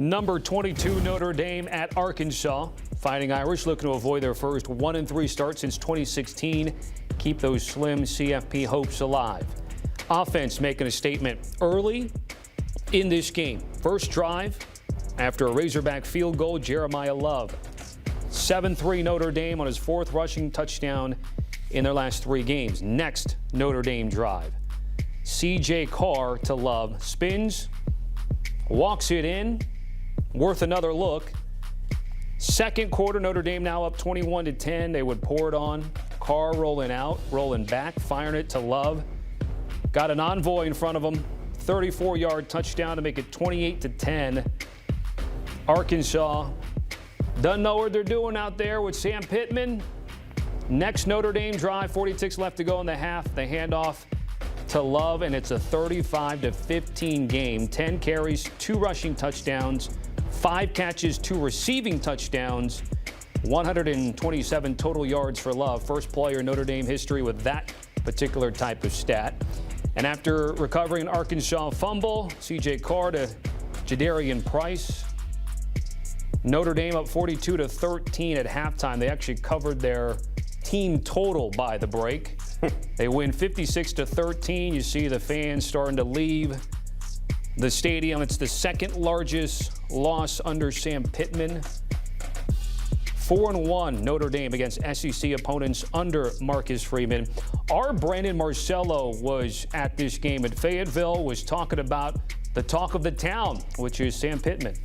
Number 22 Notre Dame at Arkansas. Fighting Irish looking to avoid their first 1-3 start since 2016. Keep those slim CFP hopes alive. Offense making a statement early in this game. First drive after a Razorback field goal, Jeremiah Love. 7-3 Notre Dame on his fourth rushing touchdown in their last 3 games. Next Notre Dame drive. C.J. Carr to Love. Spins, walks it in. Worth another look. Second quarter, Notre Dame now up 21-10. They would pour it on. Carr rolling out, rolling back, firing it to Love. Got an envoy in front of him. 34-yard touchdown to make it 28-10. Arkansas doesn't know what they're doing out there with Sam Pittman. Next Notre Dame drive, 46 left to go in the half. They hand off to Love, and it's a 35-15 game. 10 carries, 2 rushing touchdowns, 5 catches, 2 receiving touchdowns, 127 total yards for Love. First player in Notre Dame history with that particular type of stat. And after recovering an Arkansas fumble, C.J. Carr to Jadarian Price. Notre Dame up 42-13 at halftime. They actually covered their team total by the break. They win 56-13. You see the fans starting to leave the stadium. It's the second largest loss under Sam Pittman. 4-1 Notre Dame against SEC opponents under Marcus Freeman. Our Brandon Marcello was at this game at Fayetteville, was talking about the talk of the town, which is Sam Pittman.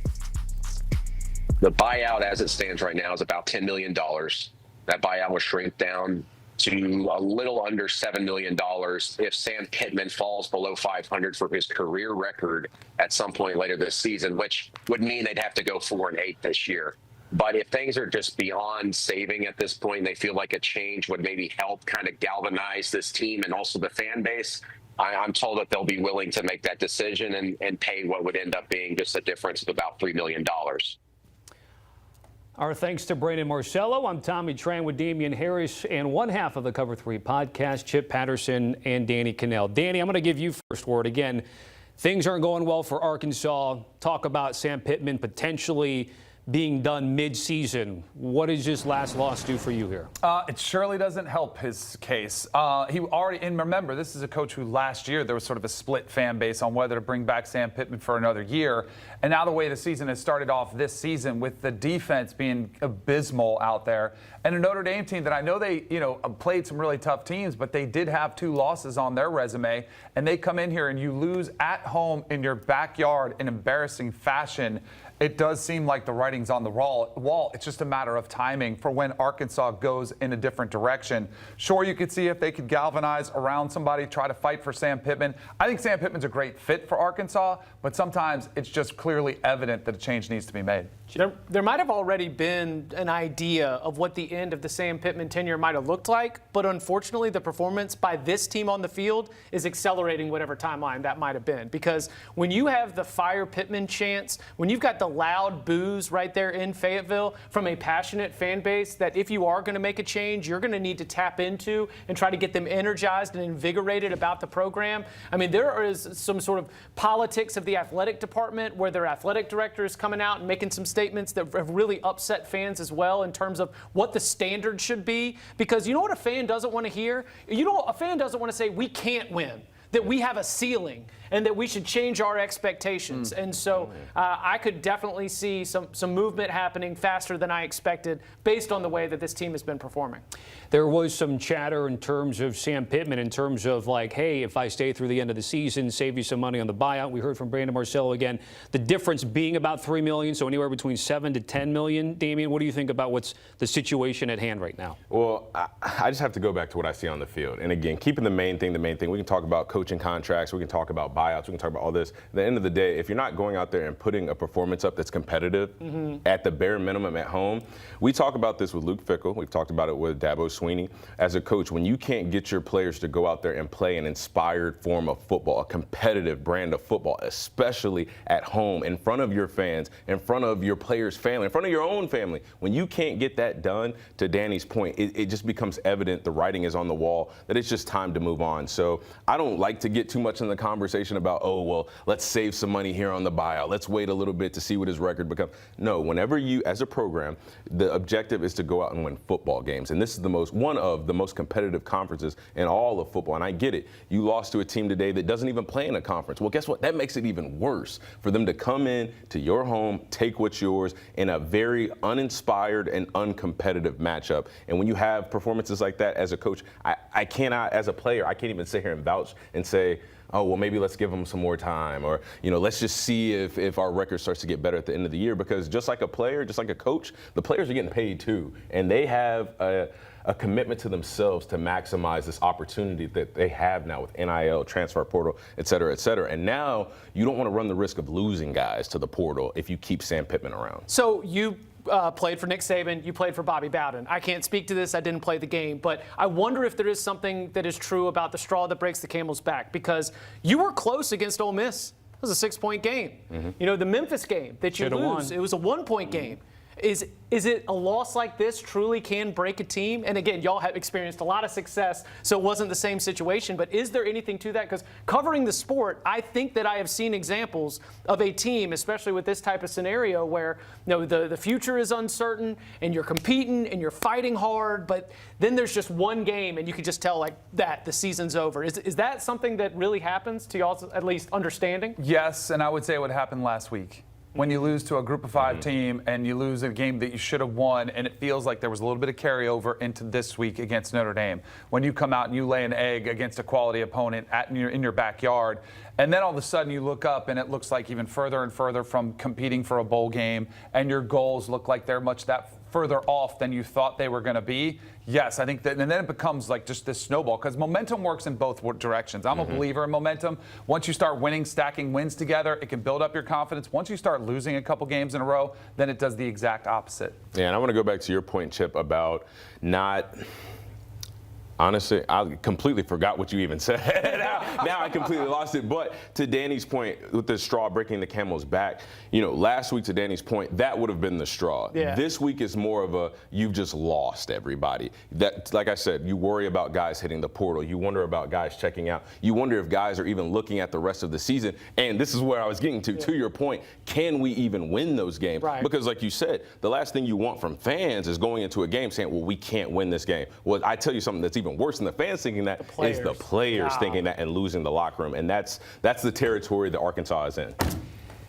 The buyout as it stands right now is about $10 million. That buyout will shrink down to a little under $7 million if Sam Pittman falls below 500 for his career record at some point later this season, which would mean they'd have to go 4-8 this year. But if things are just beyond saving at this point, they feel like a change would maybe help kind of galvanize this team and also the fan base. I'm told that they'll be willing to make that decision and pay what would end up being just a difference of about $3 million. Our thanks to Brandon Marcello. I'm Tommy Tran with Damien Harris and one half of the Cover 3 podcast, Chip Patterson and Danny Kanell. Danny, I'm going to give you first word. Again, things aren't going well for Arkansas. Talk about Sam Pittman potentially being done mid-season. What does this last loss do for you here? It surely doesn't help his case. He already, and remember, this is a coach who last year there was sort of a split fan base on whether to bring back Sam Pittman for another year. And now the way the season has started off this season with the defense being abysmal out there, and a Notre Dame team that I know they, played some really tough teams, but they did have 2 losses on their resume, and they come in here and you lose at home in your backyard in embarrassing fashion. It does seem like the writing's on the wall. It's just a matter of timing for when Arkansas goes in a different direction. Sure, you could see if they could galvanize around somebody, try to fight for Sam Pittman. I think Sam Pittman's a great fit for Arkansas, but sometimes it's just clearly evident that a change needs to be made. There might have already been an idea of what the end of the Sam Pittman tenure might have looked like, but unfortunately the performance by this team on the field is accelerating whatever timeline that might have been. Because when you have the fire Pittman chants, when you've got the loud boos right there in Fayetteville from a passionate fan base that if you are going to make a change, you're going to need to tap into and try to get them energized and invigorated about the program. I mean, there is some sort of politics of the athletic department where their athletic director is coming out and making some statements that have really upset fans as well in terms of what the standard should be. Because you know what a fan doesn't want to hear? A fan doesn't want to say we can't win, that we have a ceiling and that we should change our expectations. And so I could definitely see some movement happening faster than I expected based on the way that this team has been performing. There was some chatter in terms of Sam Pittman, in terms of like, hey, if I stay through the end of the season, save you some money on the buyout. We heard from Brandon Marcello again, the difference being about $3 million, so anywhere between $7 to $10 million. Damien, what do you think about what's the situation at hand right now? Well, I just have to go back to what I see on the field. And again, keeping the main thing. We can talk about coaching contracts. We can talk about buyouts. We can talk about all this. At the end of the day, if you're not going out there and putting a performance up that's competitive at the bare minimum at home, we talk about this with Luke Fickell. We've talked about it with Dabo Swinney. As a coach, when you can't get your players to go out there and play an inspired form of football, a competitive brand of football, especially at home, in front of your fans, in front of your players' family, in front of your own family, when you can't get that done, to Danny's point, it just becomes evident, the writing is on the wall, that it's just time to move on. So I don't like like to get too much in the conversation about, oh, well, let's save some money here on the buyout. Let's wait a little bit to see what his record becomes. No, whenever you, as a program, the objective is to go out and win football games. And this is one of the most competitive conferences in all of football. And I get it. You lost to a team today that doesn't even play in a conference. Well, guess what? That makes it even worse for them to come in to your home, take what's yours in a very uninspired and uncompetitive matchup. And when you have performances like that as a coach, I cannot, as a player, I can't even sit here and vouch and say, oh, well, maybe let's give them some more time, or, let's just see if our record starts to get better at the end of the year. Because just like a player, just like a coach, the players are getting paid too. And they have a commitment to themselves to maximize this opportunity that they have now with NIL, transfer portal, et cetera, et cetera. And now you don't want to run the risk of losing guys to the portal if you keep Sam Pittman around. So you played for Nick Saban, you played for Bobby Bowden. I can't speak to this, I didn't play the game, but I wonder if there is something that is true about the straw that breaks the camel's back, because you were close against Ole Miss. It was a 6-point game. Mm-hmm. The Memphis game that you Should've lose, it was a 1-point game. Is it a loss like this truly can break a team? And again, y'all have experienced a lot of success, so it wasn't the same situation. But is there anything to that? Because covering the sport, I think that I have seen examples of a team, especially with this type of scenario, where the future is uncertain and you're competing and you're fighting hard, but then there's just one game and you can just tell like that the season's over. Is that something that really happens to y'all's at least understanding? Yes, and I would say it would happen last week. When you lose to a group of 5 team and you lose a game that you should have won, and it feels like there was a little bit of carryover into this week against Notre Dame. When you come out and you lay an egg against a quality opponent in your backyard, and then all of a sudden you look up and it looks like even further and further from competing for a bowl game, and your goals look like they're much that further off than you thought they were going to be. Yes, I think that, and then it becomes like just this snowball, because momentum works in both directions. I'm a believer in momentum. Once you start winning, stacking wins together, it can build up your confidence. Once you start losing a couple games in a row, then it does the exact opposite. Yeah, and I want to go back to your point, Chip, about not. Honestly, I completely forgot what you even said. now I completely lost it. But to Danny's point, with the straw breaking the camel's back, last week, to Danny's point, that would have been the straw. Yeah. This week is more of a, you've just lost everybody. That, like I said, you worry about guys hitting the portal. You wonder about guys checking out. You wonder if guys are even looking at the rest of the season. And this is where I was getting to your point, can we even win those games? Right. Because like you said, the last thing you want from fans is going into a game saying, well, we can't win this game. Well, I tell you something that's even worse than the fans thinking that is the players thinking that and losing the locker room. And that's the territory that Arkansas is in.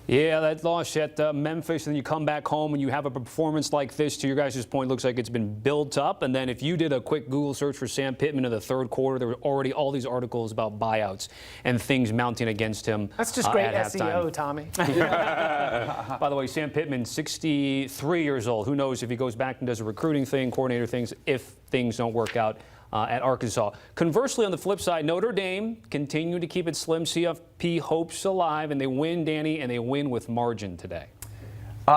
Yeah, that loss at Memphis, and then you come back home and you have a performance like this. To your guys' point, looks like it's been built up. And then if you did a quick Google search for Sam Pittman in the third quarter, there were already all these articles about buyouts and things mounting against him. That's just great at SEO, halftime. Tommy. By the way, Sam Pittman, 63 years old. Who knows if he goes back and does a recruiting thing, coordinator things, if things don't work out at Arkansas. Conversely, on the flip side, Notre Dame continued to keep its slim CFP hopes alive, and they win, Danny, and they win with margin today.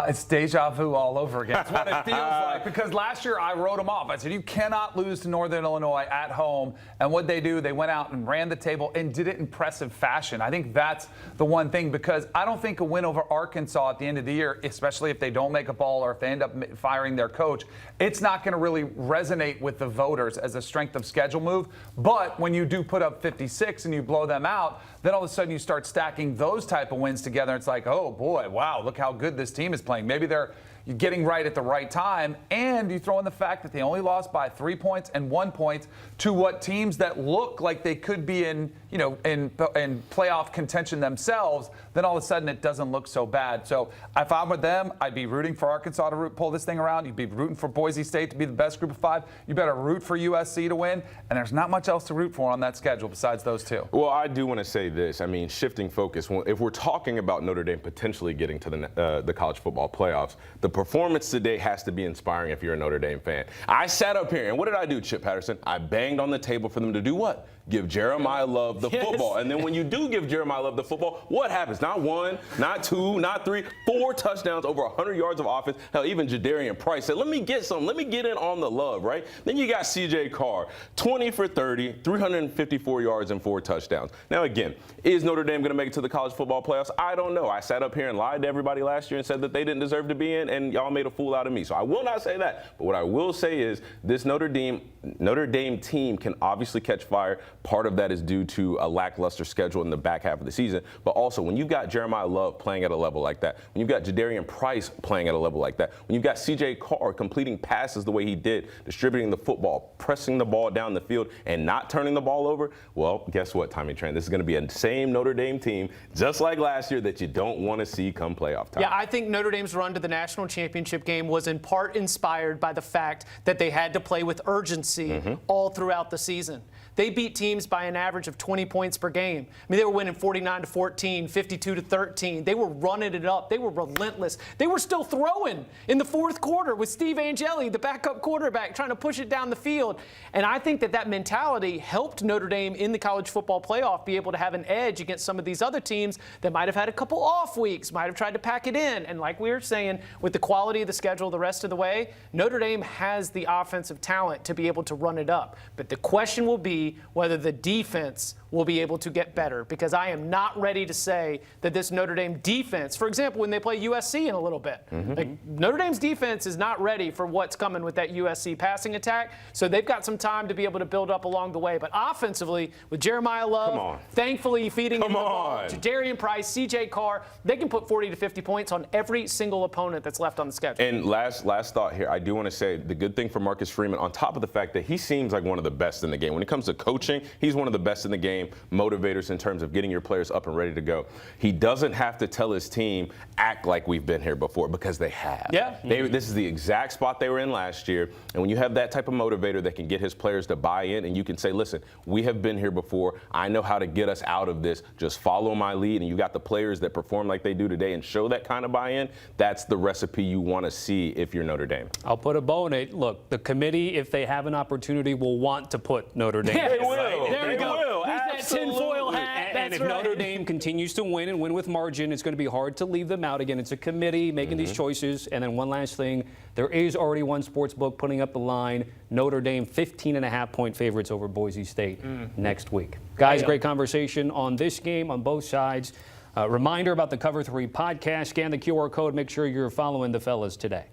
It's deja vu all over again. It's what it feels like, because last year I wrote them off. I said, you cannot lose to Northern Illinois at home. And what they do, they went out and ran the table and did it in impressive fashion. I think that's the one thing, because I don't think a win over Arkansas at the end of the year, especially if they don't make a ball or if they end up firing their coach, it's not going to really resonate with the voters as a strength of schedule move. But when you do put up 56 and you blow them out, then all of a sudden you start stacking those type of wins together. It's like, oh boy, wow, look how good this team is playing. Maybe they're getting right at the right time, and you throw in the fact that they only lost by 3 points and 1 point to what teams that look like they could be in playoff contention themselves. Then all of a sudden it doesn't look so bad. So if I'm with them, I'd be rooting for Arkansas to pull this thing around. You'd be rooting for Boise State to be the best group of 5. You better root for USC to win, and there's not much else to root for on that schedule besides those two. Well, I do want to say this. I mean, shifting focus. If we're talking about Notre Dame potentially getting to the college football playoffs, the performance today has to be inspiring if you're a Notre Dame fan. I sat up here, and what did I do, Chip Patterson? I banged on the table for them to do what? Give Jeremiah Love the football. And then when you do give Jeremiah Love the football, what happens? Not 1, not 2, not 3, 4 touchdowns, over 100 yards of offense. Hell, even Jadarian Price said, let me get some. Let me get in on the love, right? Then you got C.J. Carr, 20 for 30, 354 yards and 4 touchdowns. Now, again, is Notre Dame going to make it to the college football playoffs? I don't know. I sat up here and lied to everybody last year and said that they didn't deserve to be in, and y'all made a fool out of me. So I will not say that. But what I will say is this Notre Dame team can obviously catch fire, Part of that is due to a lackluster schedule in the back half of the season. But also, when you've got Jeremiah Love playing at a level like that, when you've got Jadarian Price playing at a level like that, when you've got C.J. Carr completing passes the way he did, distributing the football, pressing the ball down the field, and not turning the ball over, well, guess what, Tommy Tran? This is going to be a same Notre Dame team, just like last year, that you don't want to see come playoff time. Yeah, I think Notre Dame's run to the national championship game was in part inspired by the fact that they had to play with urgency all throughout the season. They beat teams by an average of 20 points per game. I mean, they were winning 49-14, 52-13. They were running it up. They were relentless. They were still throwing in the fourth quarter with Steve Angeli, the backup quarterback, trying to push it down the field. And I think that mentality helped Notre Dame in the college football playoff be able to have an edge against some of these other teams that might have had a couple off weeks, might have tried to pack it in. And like we were saying, with the quality of the schedule the rest of the way, Notre Dame has the offensive talent to be able to run it up. But the question will be whether the defense will be able to get better, because I am not ready to say that this Notre Dame defense, for example, when they play USC in a little bit, like Notre Dame's defense is not ready for what's coming with that USC passing attack. So they've got some time to be able to build up along the way. But offensively, with Jeremiah Love, thankfully feeding him the ball, Jadarian Price, C.J. Carr, they can put 40 to 50 points on every single opponent that's left on the schedule. And last thought here, I do want to say the good thing for Marcus Freeman, on top of the fact that he seems like one of the best in the game. When it comes to coaching, he's one of the best in the game, motivators in terms of getting your players up and ready to go. He doesn't have to tell his team, act like we've been here before, because they have. Yeah. This is the exact spot they were in last year. And when you have that type of motivator that can get his players to buy in, and you can say, listen, we have been here before. I know how to get us out of this. Just follow my lead. And you got the players that perform like they do today and show that kind of buy-in. That's the recipe you want to see if you're Notre Dame. I'll put a bow in it. Look, the committee, if they have an opportunity, will want to put Notre Dame. They will. There we go. will. Who's that tinfoil hat? And if Notre Dame continues to win and win with margin, it's going to be hard to leave them out. Again, it's a committee making these choices. And then one last thing, there is already one sports book putting up the line. Notre Dame 15.5-point favorites over Boise State next week. Guys, great conversation on this game on both sides. Reminder about the Cover 3 podcast. Scan the QR code. Make sure you're following the fellas today.